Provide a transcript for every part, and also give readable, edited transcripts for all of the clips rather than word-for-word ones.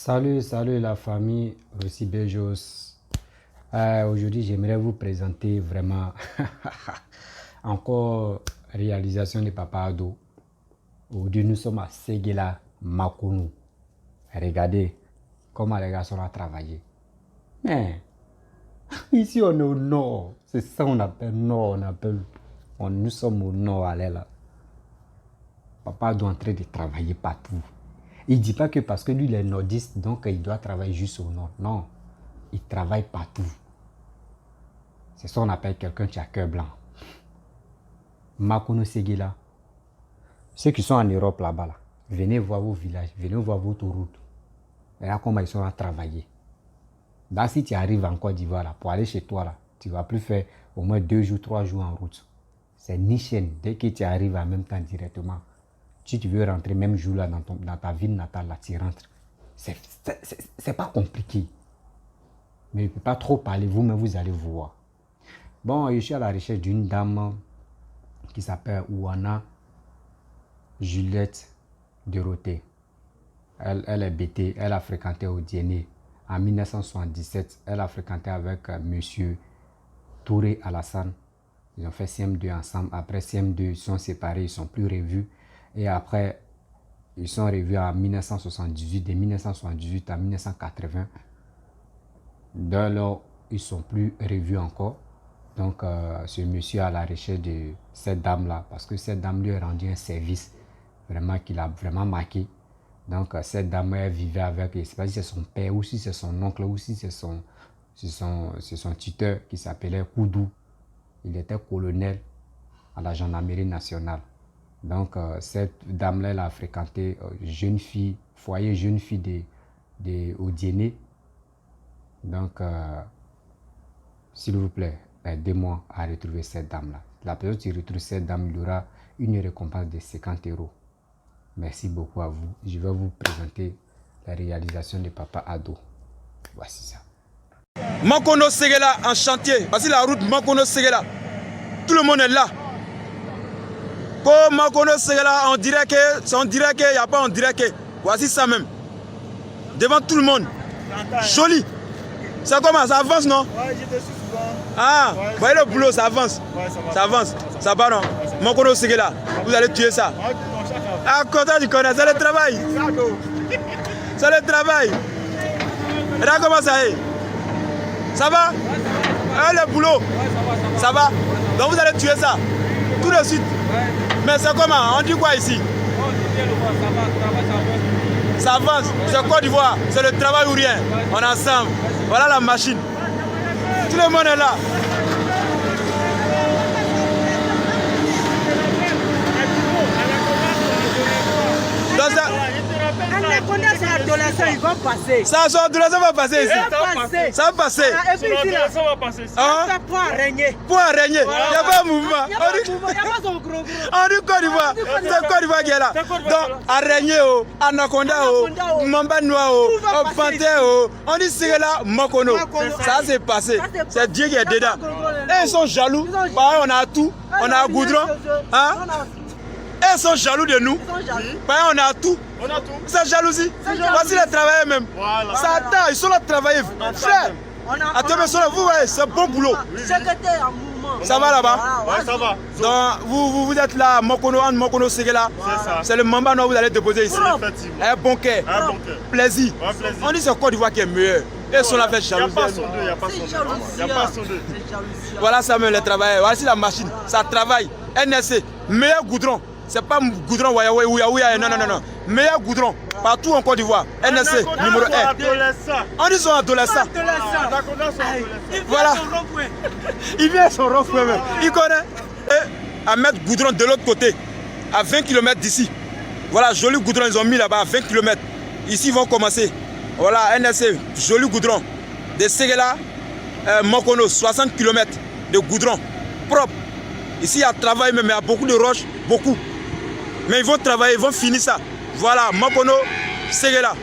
Salut la famille Rossi Bejos. Aujourd'hui, j'aimerais vous présenter vraiment encore réalisation de Papa Ado. Aujourd'hui, nous sommes à Séguéla, Makounou. Regardez comment les gars sont à travailler. Mais ici, on est au nord. C'est ça qu'on appelle nord. Nous sommes au nord, allez là. Papa Ado est en train de travailler partout. Il ne dit pas que parce que lui, il est nordiste, donc il doit travailler juste au nord. Non, il travaille partout. C'est ça qu'on appelle quelqu'un qui a cœur blanc. Makounou Séguéla. Ceux qui sont en Europe là-bas, là, venez voir vos villages, venez voir votre route. Regarde comment ils sont à travailler. Là, si tu arrives en Côte d'Ivoire, pour aller chez toi, là, tu ne vas plus faire au moins 2 jours, 3 jours en route. C'est ni chaîne. Dès que tu arrives en même temps directement, si tu veux rentrer même jour là dans ta ville natale, là, tu rentres. C'est pas compliqué. Mais je ne peux pas trop parler, vous-même, vous allez voir. Bon, je suis à la recherche d'une dame qui s'appelle Ouana Juliette Dorothée. Elle est BT, elle a fréquenté au Dienné. En 1977, elle a fréquenté avec monsieur Touré Alassane. Ils ont fait CM2 ensemble. Après CM2, ils sont séparés, ils ne sont plus revus. Et après, ils sont revus en 1978, de 1978 à 1980. De là, ils ne sont plus revus encore. Donc, ce monsieur a la recherche de cette dame-là, parce que cette dame lui a rendu un service vraiment qui l'a vraiment marqué. Donc, cette dame, elle vivait avec, je ne sais pas si c'est son père, ou si c'est son oncle, ou si c'est son tuteur qui s'appelait Koudou. Il était colonel à la gendarmerie nationale. Donc, cette dame-là, elle a fréquenté jeune fille, foyer jeune fille au Dienné. Donc, s'il vous plaît, aidez-moi à retrouver cette dame-là. La personne qui retrouve cette dame, il y aura une récompense de 50 €. Merci beaucoup à vous. Je vais vous présenter la réalisation de Papa Ado. Voici ça. Makounou Séguéla en chantier. Voici la route Makounou Séguéla. Tout le monde est là. Comme Makounou Séguéla, on dirait qu'il n'y a pas, on dirait que. Voici ça même. Devant tout le monde. Joli. C'est comment? Ça avance, non? Ouais, j'étais souvent. Ah, ouais, vous voyez le boulot, ça avance. Ouais, ça va. Ça avance. Ça va, non? Makounou Séguéla, vous allez tuer ça. Ah, content, tu connais, c'est le travail. C'est le travail. Regarde comment ça est. Ça va? Ah, le boulot. Ça va? Donc vous allez tuer ça. Tout de suite. Mais c'est comment? On dit quoi ici? Ça avance. C'est Côte d'Ivoire. C'est le travail ou rien. On est ensemble. Voilà la machine. Tout le monde est là. Donc ça... Son adolescent, ils vont passer. Ça, son adolescent va passer ici. Ça va passer. Et puis ici, là, Ça va passer. Hein? ça fait pour régner. Pour arraigner. Il n'y a pas de mouvement. Il n'y a pas de mouvement, il n'y a pas son gros. On dit Côte d'Ivoire. C'est Côte d'Ivoire qui est là. Donc, araignée, anaconda, mamba noir, panthère, on dit Séguéla, Makounou. Ça s'est passé. C'est Dieu qui est dedans. Et ils sont jaloux. Bah, on a tout. On a un goudron. Hein? Et ils sont jaloux de nous. Bah, on a tout. On a tout. C'est jalousie. Voici les travailleurs même. Voilà. Ça attend, ils sont là pour travailler. Frère, attends, mais vous voyez, c'est bon boulot. Secrétaire en mouvement. Ça va là-bas? Ouais, ça va. Donc, vous êtes là, Makounou Séguéla. C'est ça. C'est le mamba noir que vous allez déposer ici. Effectivement. Un bon cœur. Un bon cœur. Plaisir. Ouais, plaisir. On dit c'est Côte d'Ivoire qui est meilleur. Et ils sont là fait Il n'y a jalousie. pas son deux, il n'y a pas son deux. Il n'y a pas son deux. Voilà ça même les travailleurs. Voici la machine. Ça travaille. NSC. Meilleur goudron. C'est pas goudron ouya. Non. Meilleur goudron. Partout en Côte d'Ivoire. NSC numéro 1. On dit son adolescent. Voilà. Il vient son rond-point même. Il connaît. Et à mettre goudron de l'autre côté. À 20 km d'ici. Voilà, joli goudron. Ils ont mis là-bas à 20 km. Ici, ils vont commencer. Voilà, NSC. Joli goudron. De Séguéla, Makounou. 60 km de goudron. Propre. Ici, il y a travail, mais il y a beaucoup de roches. Beaucoup. Mais ils vont travailler, ils vont finir ça. Voilà, Makounou Séguéla.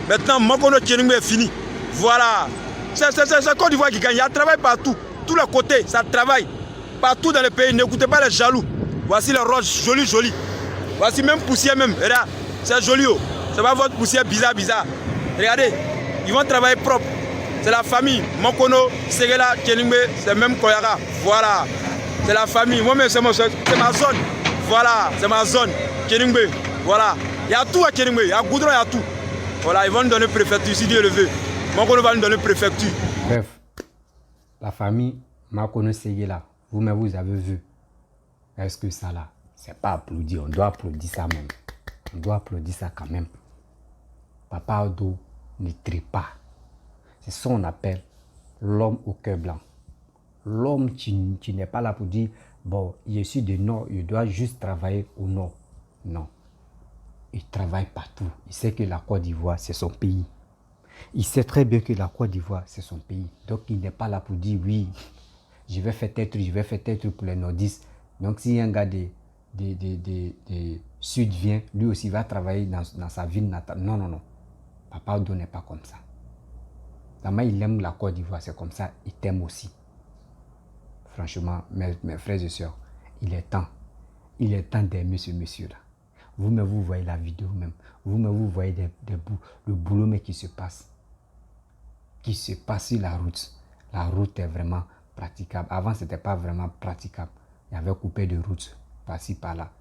Maintenant, Makounou Tchéningou est fini. Voilà. C'est Côte d'Ivoire qui gagne. Il y a travail partout. Tous les côtés, ça travaille. Partout dans le pays. N'écoutez pas les jaloux. Voici les roches jolies. Voici même poussière même. Regarde. C'est joli. C'est pas votre poussière bizarre. Regardez, ils vont travailler propre. C'est la famille. Mokono, Segela, Keningbe, c'est même Koyara. Voilà. C'est la famille. Moi-même, c'est ma zone. Voilà, c'est ma zone. Keningbe. Voilà. Il y a tout à Keningbe. Il y a Goudron, il y a tout. Voilà, ils vont nous donner préfecture si Dieu le veut. Mokono va nous donner préfecture. Bref, la famille Makono Segela, vous-même, vous avez vu. Est-ce que ça là, c'est pas applaudi? On doit applaudir ça même. On doit applaudir ça quand même. Papa Ado ne trie pas. C'est ça qu'on appelle l'homme au cœur blanc. L'homme qui n'est pas là pour dire, bon, je suis du nord, je dois juste travailler au nord. Non. Il travaille partout. Il sait que la Côte d'Ivoire, c'est son pays. Il sait très bien que la Côte d'Ivoire, c'est son pays. Donc, il n'est pas là pour dire, oui, je vais faire tel truc, je vais faire tel truc pour les nordistes. Donc, si un gars des Sud vient, lui aussi va travailler dans sa ville natale. Non, non, non. Papa Ado n'est pas comme ça. Vraiment, il aime la Côte d'Ivoire, c'est comme ça, il t'aime aussi. Franchement, mes frères et sœurs, il est temps d'aimer ce monsieur-là. Vous-même, vous voyez la vidéo même. Vous-même, vous voyez le boulot mais qui se passe sur la route. La route est vraiment praticable. Avant, ce n'était pas vraiment praticable. Il y avait coupé de route par-ci, par-là.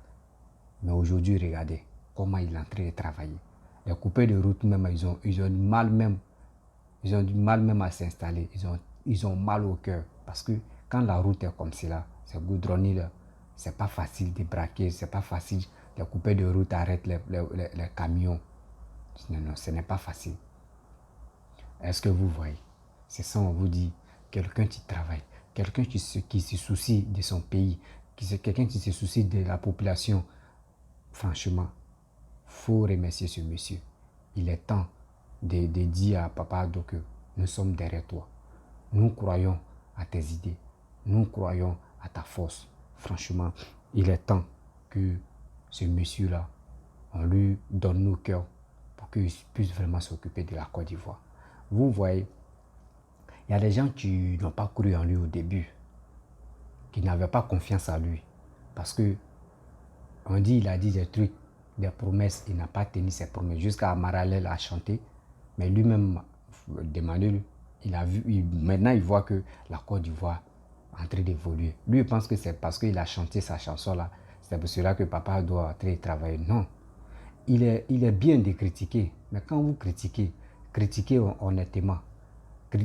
Mais aujourd'hui, regardez comment il est en train de travailler. Les coupés de route même, ils ont du mal même. Ils ont du mal même à s'installer. Ils ont mal au cœur. Parce que quand la route est comme cela, c'est goudronné là, c'est pas facile de braquer, c'est pas facile. Les coupés de route arrêtent les camions. Non, ce n'est pas facile. Est-ce que vous voyez? C'est ça, on vous dit, quelqu'un qui travaille, quelqu'un qui se soucie de son pays, quelqu'un qui se soucie de la population. Franchement, il faut remercier ce monsieur. Il est temps de dire à Papa Ado que nous sommes derrière toi. Nous croyons à tes idées. Nous croyons à ta force. Franchement, il est temps que ce monsieur-là, on lui donne nos cœurs pour qu'il puisse vraiment s'occuper de la Côte d'Ivoire. Vous voyez, il y a des gens qui n'ont pas cru en lui au début, qui n'avaient pas confiance en lui. Parce que, on dit, il a dit des trucs, des promesses, il n'a pas tenu ses promesses. Jusqu'à Amaralel a chanté, mais lui-même, demandez-lui, maintenant il voit que la Côte d'Ivoire est en train d'évoluer. Lui, il pense que c'est parce qu'il a chanté sa chanson-là, c'est pour cela que Papa doit travailler. Non, il est bien de critiquer, mais quand vous critiquez honnêtement.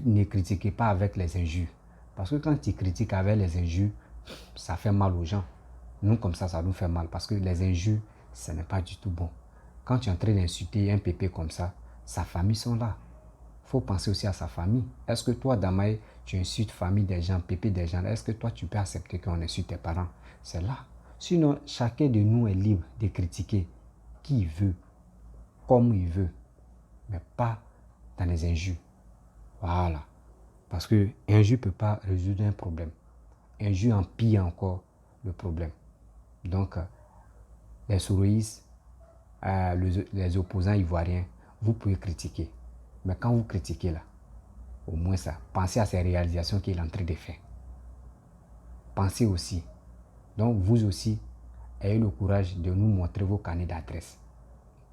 Ne critiquez pas avec les injures. Parce que quand tu critiques avec les injures, ça fait mal aux gens. Nous, comme ça nous fait mal. Parce que les injures, ce n'est pas du tout bon. Quand tu es en train d'insulter un pépé comme ça, sa famille sont là. Il faut penser aussi à sa famille. Est-ce que toi, Damae, tu insultes famille des gens, pépé des gens? Est-ce que toi, tu peux accepter qu'on insulte tes parents? C'est là. Sinon, chacun de nous est libre de critiquer qui il veut, comme il veut, mais pas dans les injures. Voilà. Parce que injure ne peut pas résoudre un problème. Injure empire encore le problème. Donc, les souris, les opposants ivoiriens, vous pouvez critiquer. Mais quand vous critiquez là, au moins ça, pensez à ces réalisations qu'il est en train de faire. Pensez aussi. Donc, vous aussi, ayez le courage de nous montrer vos carnets d'adresse.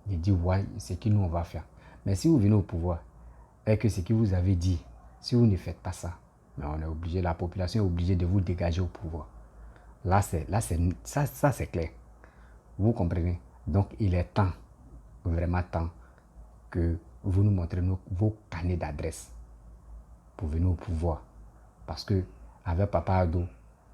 De dire, ouais, c'est ce que nous on va faire. Mais si vous venez au pouvoir, et que ce que vous avez dit, si vous ne faites pas ça, mais on est obligé, la population est obligée de vous dégager au pouvoir. Là, c'est clair. Vous comprenez? Donc, il est temps, vraiment temps, que vous nous montrez vos carnets d'adresse pour venir au pouvoir. Parce que, avec Papa Ado,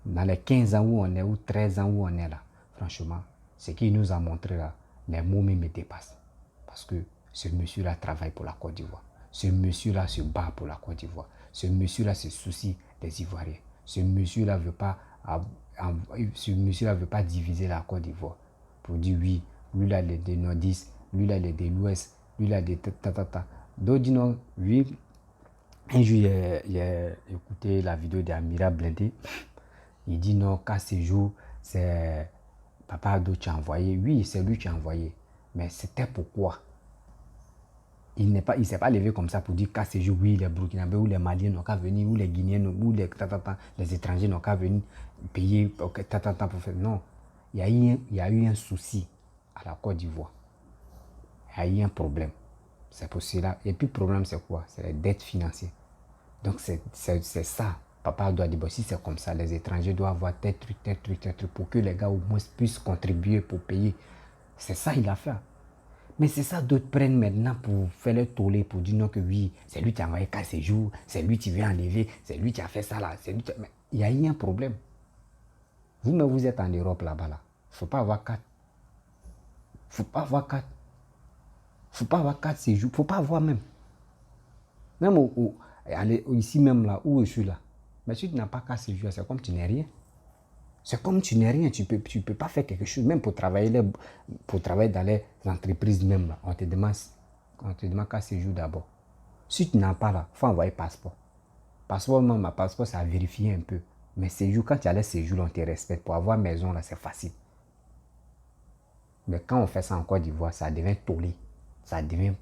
dans les 15 ans où on est, ou 13 ans où on est là, franchement, ce qu'il nous a montré là, les mots me dépassent. Parce que ce monsieur-là travaille pour la Côte d'Ivoire. Ce monsieur-là se bat pour la Côte d'Ivoire. Ce monsieur-là se soucie des Ivoiriens. Ce monsieur-là ne veut pas diviser la Côte d'Ivoire. Pour dire oui, lui là il est des nordistes, lui là il est de l'ouest, lui là il est ta. D'autres disent non, oui. Un jour, il a écouté la vidéo d'Amira Blindé. Il dit non, qu'à ce jour, c'est Papa Ado qui a envoyé. Oui, c'est lui qui a envoyé. Mais c'était pourquoi? Il ne s'est pas levé comme ça pour dire qu'à ce jour, oui, les Burkinabés ou les Maliens n'ont qu'à venir, ou les Guinéens, ou les étrangers n'ont qu'à venir payer pour faire. Non, il y a eu un souci à la Côte d'Ivoire. Il y a eu un problème. C'est pour cela. Et puis, le problème, c'est quoi? C'est les dettes financières. Donc, c'est ça. Papa doit dire, bon, si c'est comme ça, les étrangers doivent avoir tel truc, tel truc, tel truc, pour que les gars au moins puissent contribuer pour payer. C'est ça il a fait. Mais c'est ça d'autres prennent maintenant pour faire le tollé, pour dire non que oui, c'est lui qui a envoyé 4 séjours, c'est lui qui vient enlever, c'est lui qui a fait ça là, c'est lui qui a... Mais il y a eu un problème. Vous-même, vous êtes en Europe là-bas là. Il ne faut pas avoir 4. Il ne faut pas avoir 4. Il ne faut pas avoir 4 séjours. Il ne faut pas avoir même. Même ici même là, où je suis là. Mais si tu n'as pas 4 séjours, c'est comme tu n'es rien. C'est comme tu n'es rien. Tu peux pas faire quelque chose. Même pour travailler dans les entreprises même là. On te demande 4 séjours d'abord. Si tu n'as pas là, il faut envoyer passeport. Passeport, non, ma passeport, ça a vérifié un peu. Mais séjour, quand tu as les séjours, on te respecte. Pour avoir maison là, c'est facile. Mais quand on fait ça en Côte d'Ivoire, ça devient tollé. Ça devient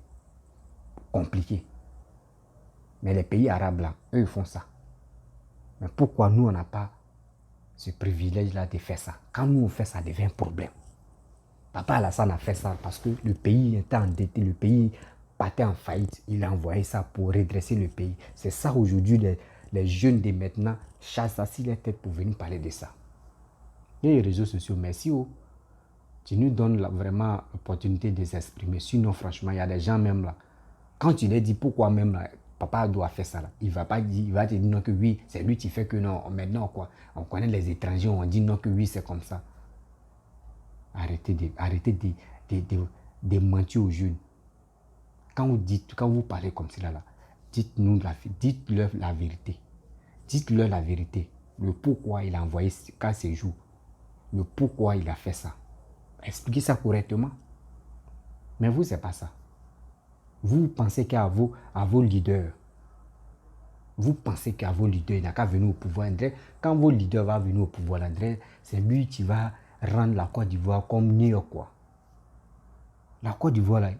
compliqué. Mais les pays arabes là, eux, ils font ça. Mais pourquoi nous, on n'a pas ce privilège-là de faire ça? Quand nous, on fait ça, ça devient un problème. Papa Alassane a fait ça parce que le pays était endetté, le pays partait en faillite. Il a envoyé ça pour redresser le pays. C'est ça aujourd'hui, les jeunes de maintenant chassent assis les têtes pour venir parler de ça. Et les réseaux sociaux, merci. Tu nous donnes vraiment l'opportunité de s'exprimer. Sinon, franchement, il y a des gens même là. Quand tu leur dis pourquoi même là, papa doit faire ça là, il va pas dire, il va te dire non que oui, c'est lui qui fait que non. Maintenant quoi, on connaît les étrangers, on dit non que oui, c'est comme ça. Arrêtez de mentir aux jeunes. Quand vous parlez comme cela là, dites-leur la vérité. Dites-leur la vérité. Le pourquoi il a envoyé 4 séjours. Le pourquoi il a fait ça. Expliquez ça correctement. Mais vous, c'est pas ça. Vous pensez qu'à vos leaders. Vous pensez qu'à vos leaders, il n'a qu'à venir au pouvoir. Quand vos leaders vont venir au pouvoir, c'est lui qui va rendre la Côte d'Ivoire comme New York, quoi. La Côte d'Ivoire, là,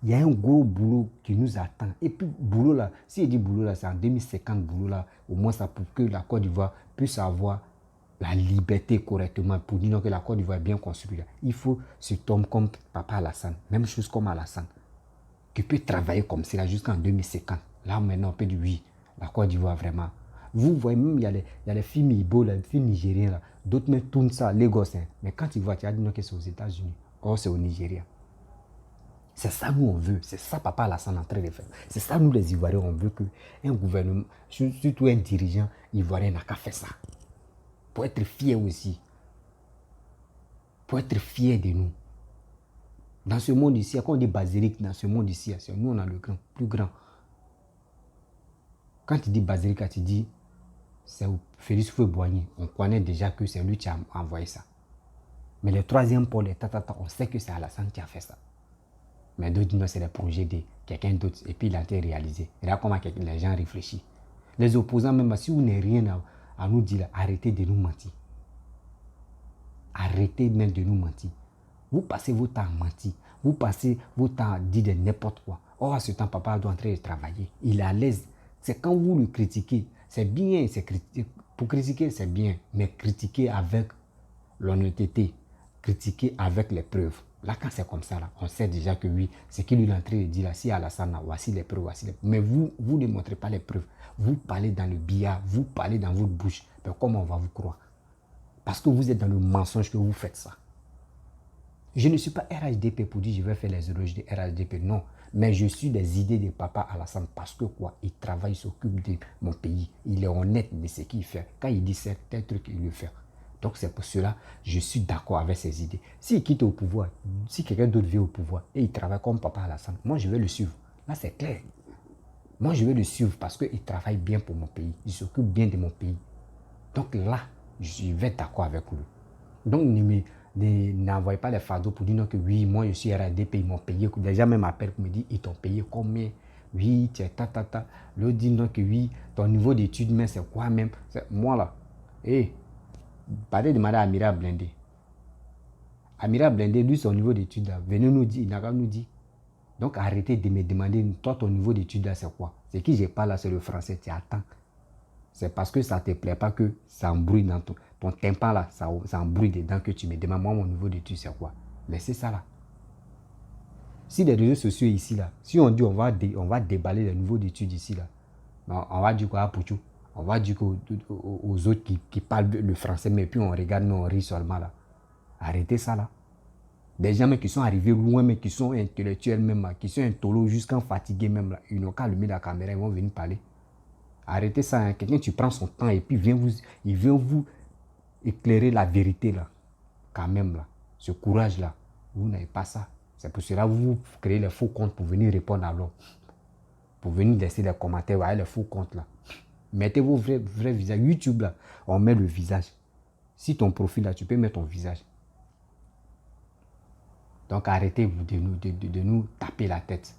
il y a un gros boulot qui nous attend. Et puis, boulot là, si il dit boulot là, c'est en 2050, boulot là, au moins ça pour que la Côte d'Ivoire puisse avoir la liberté correctement, pour dire que la Côte d'Ivoire est bien construite. Il faut cet homme comme Papa Alassane, même chose comme Alassane, qui peut travailler comme cela jusqu'en 2050. Là, maintenant, on peut dire oui, la Côte d'Ivoire, vraiment. Vous voyez, même, il y a les films Ibo, les films nigériens, là. D'autres même tournent ça, Lagos. Hein. Mais quand tu vois, tu as dit non, que c'est aux États-Unis. Or, c'est au Nigeria. C'est ça nous on veut. C'est ça Papa Alassane est en train de faire. C'est ça nous les Ivoiriens, on veut qu'un gouvernement, surtout un dirigeant ivoirien n'a qu'à faire ça. Pour être fier aussi. Pour être fier de nous. Dans ce monde ici, quand on dit basilique, dans ce monde ici, c'est nous on a le plus grand. Quand tu dis basilique, tu dis c'est Félix Houphouët-Boigny. On connaît déjà que c'est lui qui a envoyé ça. Mais le troisième pôle, on sait que c'est Alassane qui a fait ça. Mais d'autres disent c'est le projet de quelqu'un d'autre. Et puis il a été réalisé. Et là, comment les gens réfléchissent. Les opposants, même si vous n'avez rien à nous dire, arrêtez de nous mentir. Arrêtez même de nous mentir. Vous passez votre temps à mentir. Vous passez votre temps à dire de n'importe quoi. Or, à ce temps, papa doit entrer et travailler. Il est à l'aise. C'est quand vous le critiquez. C'est bien. Pour critiquer, c'est bien. Mais critiquer avec l'honnêteté. Critiquer avec les preuves. Là, quand c'est comme ça, là, on sait déjà que oui, c'est qu'il lui est en train de dire là, si Alassane, voici les preuves, voici les preuves. Mais vous ne montrez pas les preuves. Vous parlez dans le billard, vous parlez dans votre bouche. Mais comment on va vous croire? Parce que vous êtes dans le mensonge que vous faites ça. Je ne suis pas RHDP pour dire je vais faire les éloges de RHDP, non. Mais je suis des idées de Papa Alassane parce que quoi? Il travaille, il s'occupe de mon pays. Il est honnête de ce qu'il fait. Quand il dit certains trucs, il le fait. Donc c'est pour cela que je suis d'accord avec ses idées. S'il quitte au pouvoir, si quelqu'un d'autre vient au pouvoir et il travaille comme Papa Alassane, moi je vais le suivre. Là c'est clair. Moi je vais le suivre parce qu'il travaille bien pour mon pays. Il s'occupe bien de mon pays. Donc là, je vais être d'accord avec lui. Donc n'envoyez pas les fardeaux pour dire non que oui, moi je suis RHDP, ils m'ont payé. Déjà même appel pour me dire ils t'ont payé combien? Oui, tu es ta. L'autre dit non que oui, ton niveau d'études, mais c'est quoi même? Moi là, parlez de Madame Amira Blindé. Amira Blindé, lui, son niveau d'études, venez nous dire, il n'a qu'à nous dire. Donc arrêtez de me demander, toi, ton niveau d'études, c'est quoi? C'est qui je parle là, c'est le français, tu attends. C'est parce que ça ne te plaît pas que ça embrouille dans ton tympan là, ça embrouille dedans que tu me demandes, moi, mon niveau d'études, c'est quoi? Laissez ça là. Si les réseaux sociaux ici, là, si on dit on va déballer les niveaux d'études ici, là, on va dire quoi à Pouchou? On va dire aux autres qui parlent le français, mais puis on regarde, mais on rit seulement là. Arrêtez ça là. Des gens qui sont arrivés loin, mais qui sont intellectuels même, là, qui sont intolos jusqu'en fatigués même là. Ils n'ont qu'à allumer la caméra, ils vont venir parler. Arrêtez ça. Hein. Quelqu'un, tu prends son temps et puis il vient vous éclairer la vérité là. Quand même là. Ce courage là. Vous n'avez pas ça. C'est pour cela que vous créez les faux comptes pour venir répondre à l'homme. Pour venir laisser les commentaires, voyez les faux comptes là. Mettez vos vrais visages. YouTube là, on met le visage. Si ton profil là, tu peux mettre ton visage. Donc arrêtez de nous taper la tête.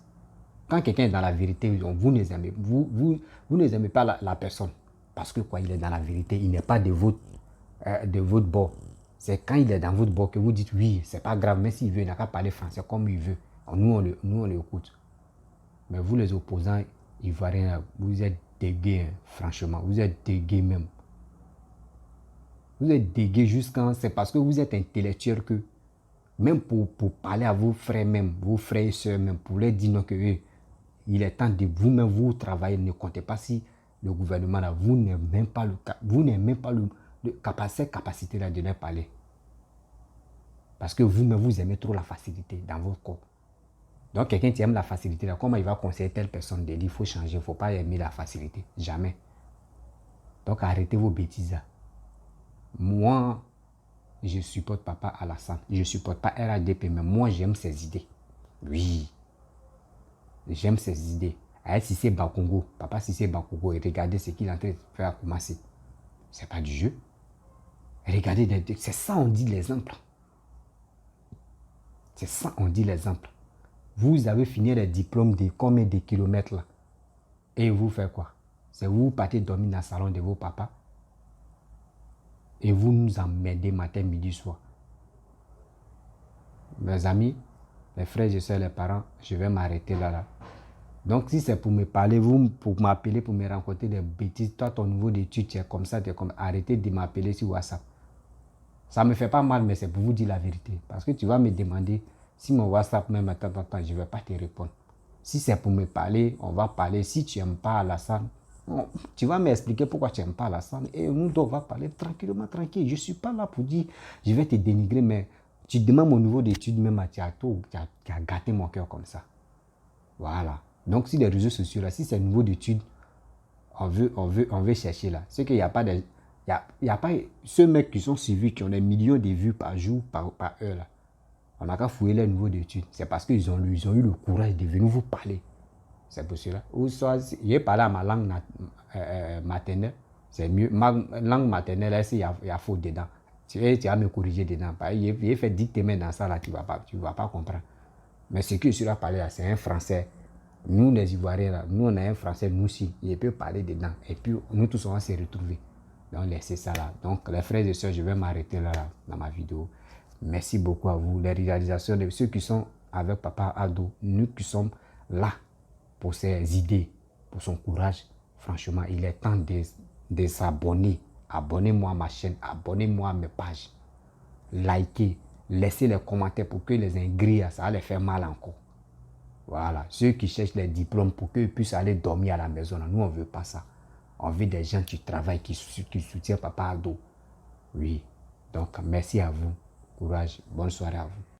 Quand quelqu'un est dans la vérité, vous ne les aimez, vous ne aimez pas la personne. Parce que quoi, il est dans la vérité, il n'est pas de votre bord. C'est quand il est dans votre bord que vous dites oui, c'est pas grave, mais s'il veut, il n'a qu'à parler français comme il veut. Nous, on l'écoute. Mais vous, les opposants ivoiriens, vous êtes dégués, hein, franchement. Vous êtes dégués même. Vous êtes dégués jusqu'à... C'est parce que vous êtes intellectuel que... Même pour parler à vos frères même, vos frères et sœurs même, pour leur dire non que il est temps de vous-même, vous travailler. Ne comptez pas si le gouvernement, là, vous n'avez même pas cette capacité-là de leur parler. Parce que vous-même, vous aimez trop la facilité dans votre corps. Donc, quelqu'un qui aime la facilité, là, comment il va conseiller telle personne de dire il faut changer, il ne faut pas aimer la facilité. Jamais. Donc, arrêtez vos bêtises. Là. Moi, je supporte Papa Alassane. Je ne supporte pas RADP, mais moi, j'aime ses idées. Oui. J'aime ses idées. Avec Cissé Bakongo, Papa Cissé Bakongo, et regardez ce qu'il est en train de faire à Koumassi. Ce n'est pas du jeu. Regardez, c'est ça on dit l'exemple. C'est ça on dit l'exemple. Vous avez fini les diplômes de combien de kilomètres là? Et vous faites quoi? C'est vous partez dormir dans le salon de vos papas. Et vous nous emmerdez matin, midi, soir. Mes amis, les frères et soeurs, les parents, je vais m'arrêter là. Donc si c'est pour me parler, pour m'appeler, pour me rencontrer des bêtises, toi ton niveau d'études, tu es comme ça, arrêtez de m'appeler sur WhatsApp. Ça ne me fait pas mal, mais c'est pour vous dire la vérité. Parce que tu vas me demander si mon WhatsApp même attends, je ne vais pas te répondre. Si c'est pour me parler, on va parler. Si tu n'aimes pas Alassane, tu vas m'expliquer pourquoi tu n'aimes pas Alassane. Et nous, on va parler tranquillement, tranquille. Je ne suis pas là pour dire, je vais te dénigrer, mais tu demandes mon niveau d'études, même tu as gâté mon cœur comme ça. Voilà. Donc, si les réseaux sociaux, là, si c'est niveau d'études, on veut chercher là. C'est qu'il n'y a pas de... Il n'y a pas ceux mecs qui sont suivis, qui ont des millions de vues par jour, par heure là. On n'a qu'à fouiller leur niveau d'études. C'est parce qu'ils ont eu le courage de venir vous parler. C'est pour cela. Ou soit, j'ai parlé à ma langue maternelle. C'est mieux. Ma langue maternelle, il y a faute dedans. Tu vas me corriger dedans. J'ai fait dicter dans ça, là, tu ne vas pas comprendre. Mais ce que je suis là parler, c'est un français. Nous, les Ivoiriens, là, nous, on a un français, nous aussi. Il peut parler dedans. Et puis, nous tous, on va se retrouver. Donc, laissez ça là. Donc, les frères et sœurs, je vais m'arrêter là dans ma vidéo. Merci beaucoup à vous. Les réalisations de ceux qui sont avec Papa Ado, nous qui sommes là pour ses idées, pour son courage. Franchement, il est temps de s'abonner. Abonnez-moi à ma chaîne, abonnez-moi à mes pages. Likez, laissez les commentaires pour que les ingris, ça va les faire mal encore. Voilà. Ceux qui cherchent les diplômes pour qu'ils puissent aller dormir à la maison, nous, on ne veut pas ça. On veut des gens qui travaillent, qui soutiennent Papa Ado. Oui. Donc, merci à vous. Courage. Bonne soirée à vous.